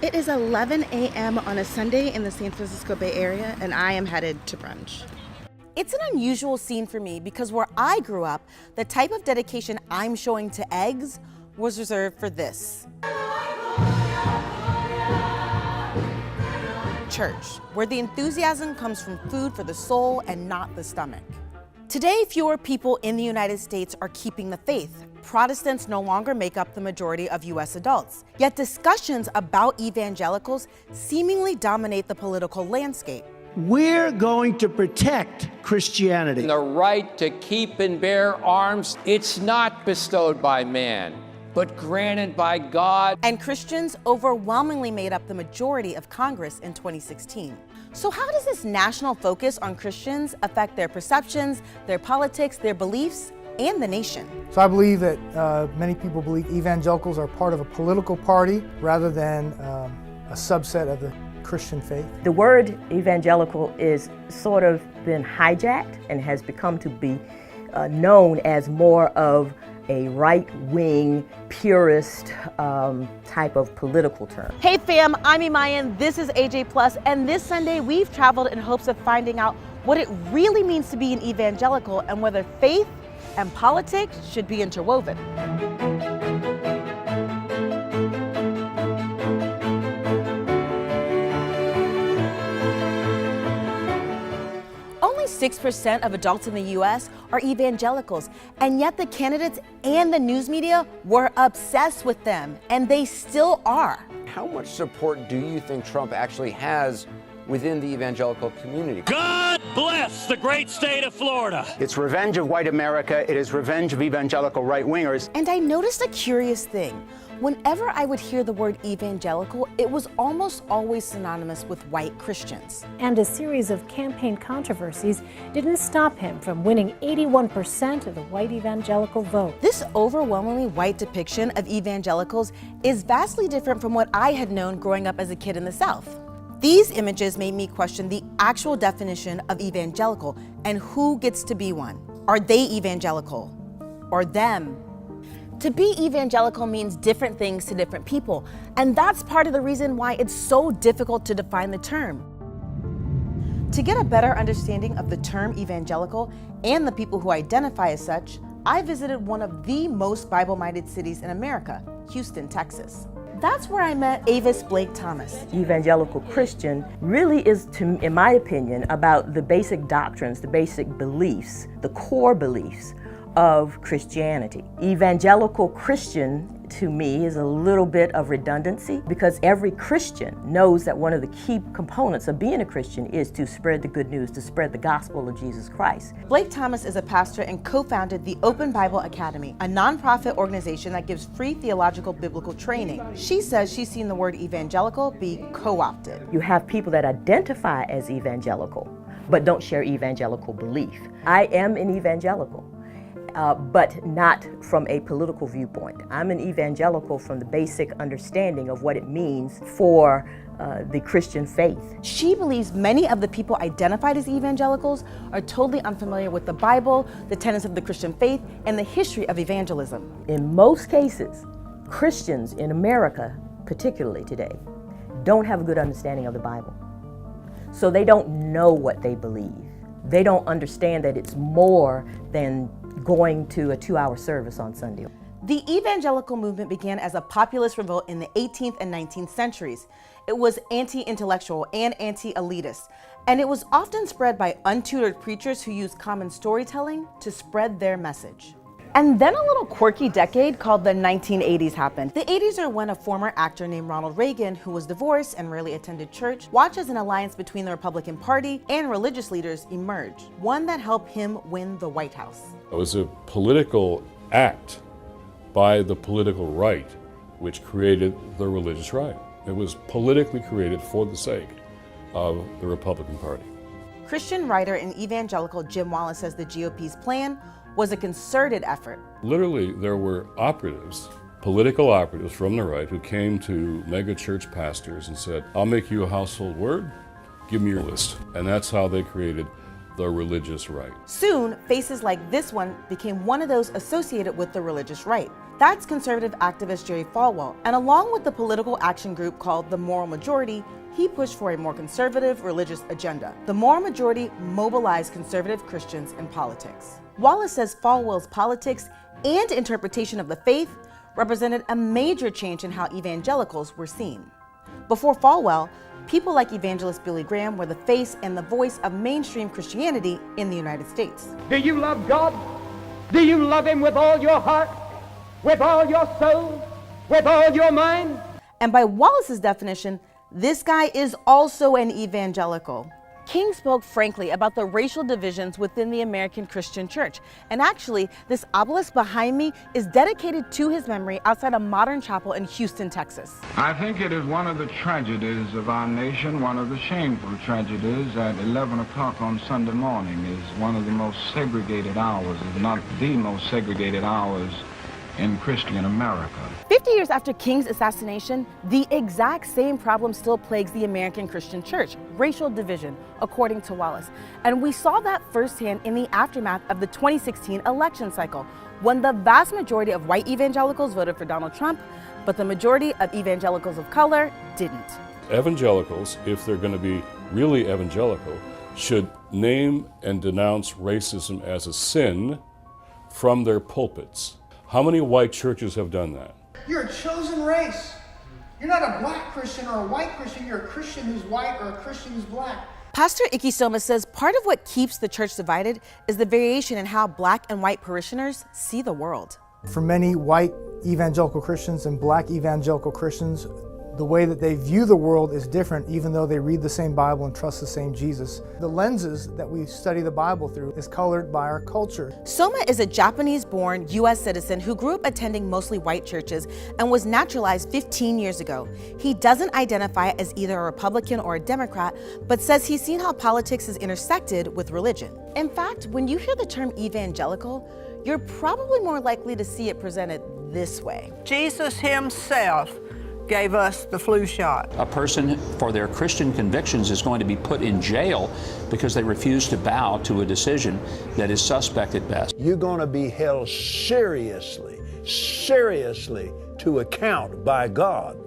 It is 11 a.m. on a Sunday in the San Francisco Bay Area, and I am headed to brunch. It's an unusual scene for me because where I grew up, the type of dedication I'm showing to eggs was reserved for this. Church, where the enthusiasm comes from food for the soul and not the stomach. Today, fewer people in the United States are keeping the faith. Protestants no longer make up the majority of U.S. adults. Yet discussions about evangelicals seemingly dominate the political landscape. We're going to protect Christianity. The right to keep and bear arms, it's not bestowed by man, but granted by God. And Christians overwhelmingly made up the majority of Congress in 2016. So how does this national focus on Christians affect their perceptions, their politics, their beliefs, and the nation? So I believe that many people believe evangelicals are part of a political party rather than a subset of the Christian faith. The word evangelical is sort of been hijacked and has become to be known as more of a right-wing, purist type of political term. Hey fam, I'm Imayan, this is AJ Plus, and this Sunday we've traveled in hopes of finding out what it really means to be an evangelical and whether faith and politics should be interwoven. Only 6% of adults in the U.S. are evangelicals, and yet the candidates and the news media were obsessed with them, and they still are. How much support do you think Trump actually has within the evangelical community? God bless the great state of Florida. It's revenge of white America. It is revenge of evangelical right-wingers. And I noticed a curious thing. Whenever I would hear the word evangelical, it was almost always synonymous with white Christians. And a series of campaign controversies didn't stop him from winning 81% of the white evangelical vote. This overwhelmingly white depiction of evangelicals is vastly different from what I had known growing up as a kid in the South. These images made me question the actual definition of evangelical and who gets to be one. Are they evangelical? Or them? To be evangelical means different things to different people, and that's part of the reason why it's so difficult to define the term. To get a better understanding of the term evangelical and the people who identify as such, I visited one of the most Bible-minded cities in America, Houston, Texas. That's where I met Avis Blake Thomas. Evangelical Christian really is, in my opinion, about the basic doctrines, the basic beliefs, the core beliefs of Christianity. Evangelical Christian, to me, is a little bit of redundancy because every Christian knows that one of the key components of being a Christian is to spread the good news, to spread the gospel of Jesus Christ. Blake Thomas is a pastor and co-founded the Open Bible Academy, a nonprofit organization that gives free theological biblical training. She says she's seen the word evangelical be co-opted. You have people that identify as evangelical, but don't share evangelical belief. I am an evangelical. But not from a political viewpoint. I'm an evangelical from the basic understanding of what it means for the Christian faith. She believes many of the people identified as evangelicals are totally unfamiliar with the Bible, the tenets of the Christian faith, and the history of evangelism. In most cases, Christians in America, particularly today, don't have a good understanding of the Bible. So they don't know what they believe. They don't understand that it's more than going to a 2-hour service on Sunday. The evangelical movement began as a populist revolt in the 18th and 19th centuries. It was anti-intellectual and anti-elitist, and it was often spread by untutored preachers who used common storytelling to spread their message. And then a little quirky decade called the 1980s happened. The 80s are when a former actor named Ronald Reagan, who was divorced and rarely attended church, watched as an alliance between the Republican Party and religious leaders emerged, one that helped him win the White House. It was a political act by the political right which created the religious right. It was politically created for the sake of the Republican Party. Christian writer and evangelical Jim Wallace says the GOP's plan was a concerted effort. Literally, there were operatives, political operatives from the right who came to mega church pastors and said, I'll make you a household word, give me your list. And that's how they created the religious right. Soon, faces like this one became one of those associated with the religious right. That's conservative activist Jerry Falwell, and along with the political action group called the Moral Majority, he pushed for a more conservative religious agenda. The Moral Majority mobilized conservative Christians in politics. Wallace says Falwell's politics and interpretation of the faith represented a major change in how evangelicals were seen. Before Falwell, people like evangelist Billy Graham were the face and the voice of mainstream Christianity in the United States. Do you love God? Do you love Him with all your heart, with all your soul, with all your mind? And by Wallace's definition, this guy is also an evangelical. King spoke frankly about the racial divisions within the American Christian church. And actually, this obelisk behind me is dedicated to his memory outside a modern chapel in Houston, Texas. I think it is one of the tragedies of our nation, one of the shameful tragedies, that 11 o'clock on Sunday morning is one of the most segregated hours, if not the most segregated hours in Christian America. 50 years after King's assassination, the exact same problem still plagues the American Christian church, racial division, according to Wallace. And we saw that firsthand in the aftermath of the 2016 election cycle, when the vast majority of white evangelicals voted for Donald Trump, but the majority of evangelicals of color didn't. Evangelicals, if they're going to be really evangelical, should name and denounce racism as a sin from their pulpits. How many white churches have done that? You're a chosen race. You're not a black Christian or a white Christian. You're a Christian who's white or a Christian who's black. Pastor Icky Soma says part of what keeps the church divided is the variation in how black and white parishioners see the world. For many white evangelical Christians and black evangelical Christians, the way that they view the world is different, even though they read the same Bible and trust the same Jesus. The lenses that we study the Bible through is colored by our culture. Soma is a Japanese-born U.S. citizen who grew up attending mostly white churches and was naturalized 15 years ago. He doesn't identify as either a Republican or a Democrat, but says he's seen how politics is intersected with religion. In fact, when you hear the term evangelical, you're probably more likely to see it presented this way. Jesus himself gave us the flu shot. A person for their Christian convictions is going to be put in jail because they refuse to bow to a decision that is suspect at best. You're going to be held seriously to account by God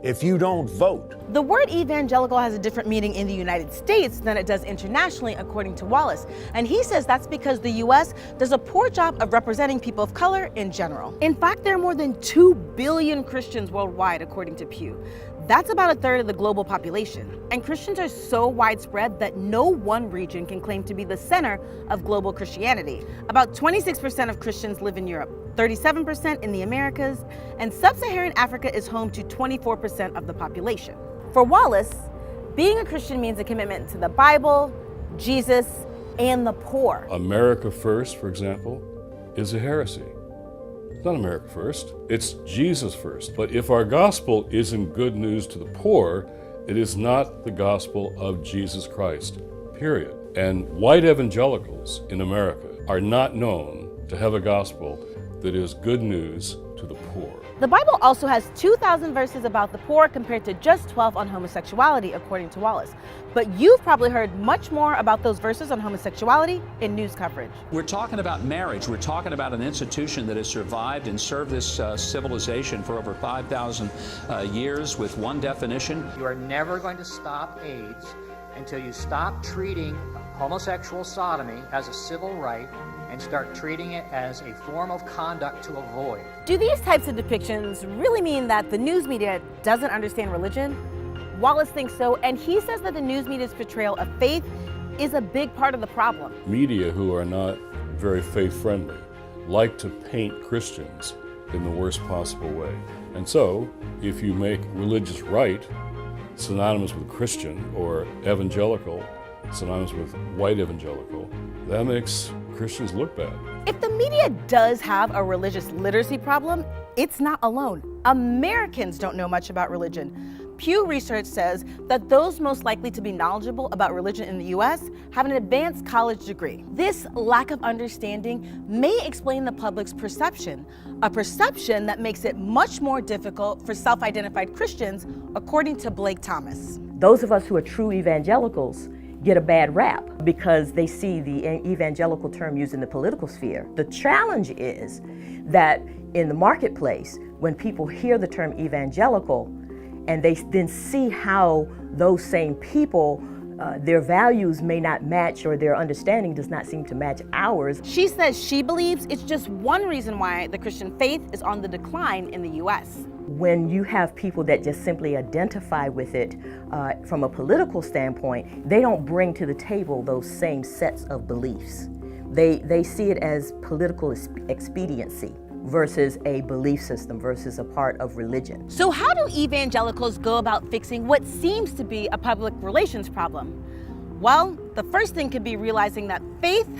if you don't vote. The word evangelical has a different meaning in the United States than it does internationally, according to Wallace. And he says that's because the U.S. does a poor job of representing people of color in general. In fact, there are more than 2 billion Christians worldwide, according to Pew. That's about a third of the global population. And Christians are so widespread that no one region can claim to be the center of global Christianity. About 26% of Christians live in Europe, 37% in the Americas, and sub-Saharan Africa is home to 24% of the population. For Wallace, being a Christian means a commitment to the Bible, Jesus, and the poor. America first, for example, is a heresy. It's not America first, it's Jesus first. But if our gospel isn't good news to the poor, it is not the gospel of Jesus Christ, period. And white evangelicals in America are not known to have a gospel that is good news to the poor. The Bible also has 2,000 verses about the poor compared to just 12 on homosexuality, according to Wallace. But you've probably heard much more about those verses on homosexuality in news coverage. We're talking about marriage. We're talking about an institution that has survived and served this civilization for over 5,000 years with one definition. You are never going to stop AIDS until you stop treating homosexual sodomy as a civil right and start treating it as a form of conduct to avoid. Do these types of depictions really mean that the news media doesn't understand religion? Wallace thinks so, and he says that the news media's portrayal of faith is a big part of the problem. Media who are not very faith-friendly like to paint Christians in the worst possible way. And so, if you make religious right synonymous with Christian or evangelical synonymous with white evangelical, that makes Christians look bad. If the media does have a religious literacy problem, it's not alone. Americans don't know much about religion. Pew Research says that those most likely to be knowledgeable about religion in the U.S. have an advanced college degree. This lack of understanding may explain the public's perception, a perception that makes it much more difficult for self-identified Christians, according to Blake Thomas. Those of us who are true evangelicals get a bad rap because they see the evangelical term used in the political sphere. The challenge is that in the marketplace, when people hear the term evangelical and they then see how those same people, their values may not match or their understanding does not seem to match ours. She says she believes it's just one reason why the Christian faith is on the decline in the U.S. When you have people that just simply identify with it from a political standpoint, they don't bring to the table those same sets of beliefs. They see it as political expediency versus a belief system, versus a part of religion. So how do evangelicals go about fixing what seems to be a public relations problem? Well, the first thing could be realizing that faith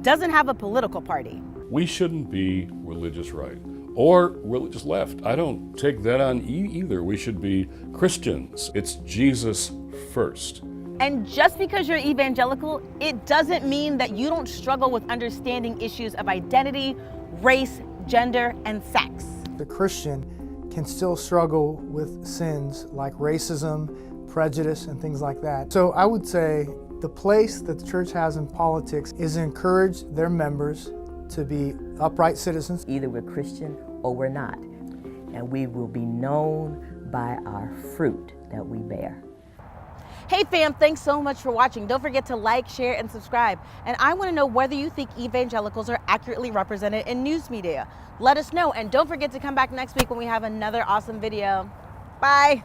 doesn't have a political party. We shouldn't be religious right or religious left. I don't take that on either. We should be Christians. It's Jesus first. And just because you're evangelical, it doesn't mean that you don't struggle with understanding issues of identity, race, gender, and sex. The Christian can still struggle with sins like racism, prejudice, and things like that. So I would say the place that the church has in politics is to encourage their members to be upright citizens. Either we're Christian or we're not, and we will be known by our fruit that we bear. Hey fam, thanks so much for watching. Don't forget to like, share, and subscribe. And I want to know whether you think evangelicals are accurately represented in news media. Let us know, and don't forget to come back next week when we have another awesome video. Bye.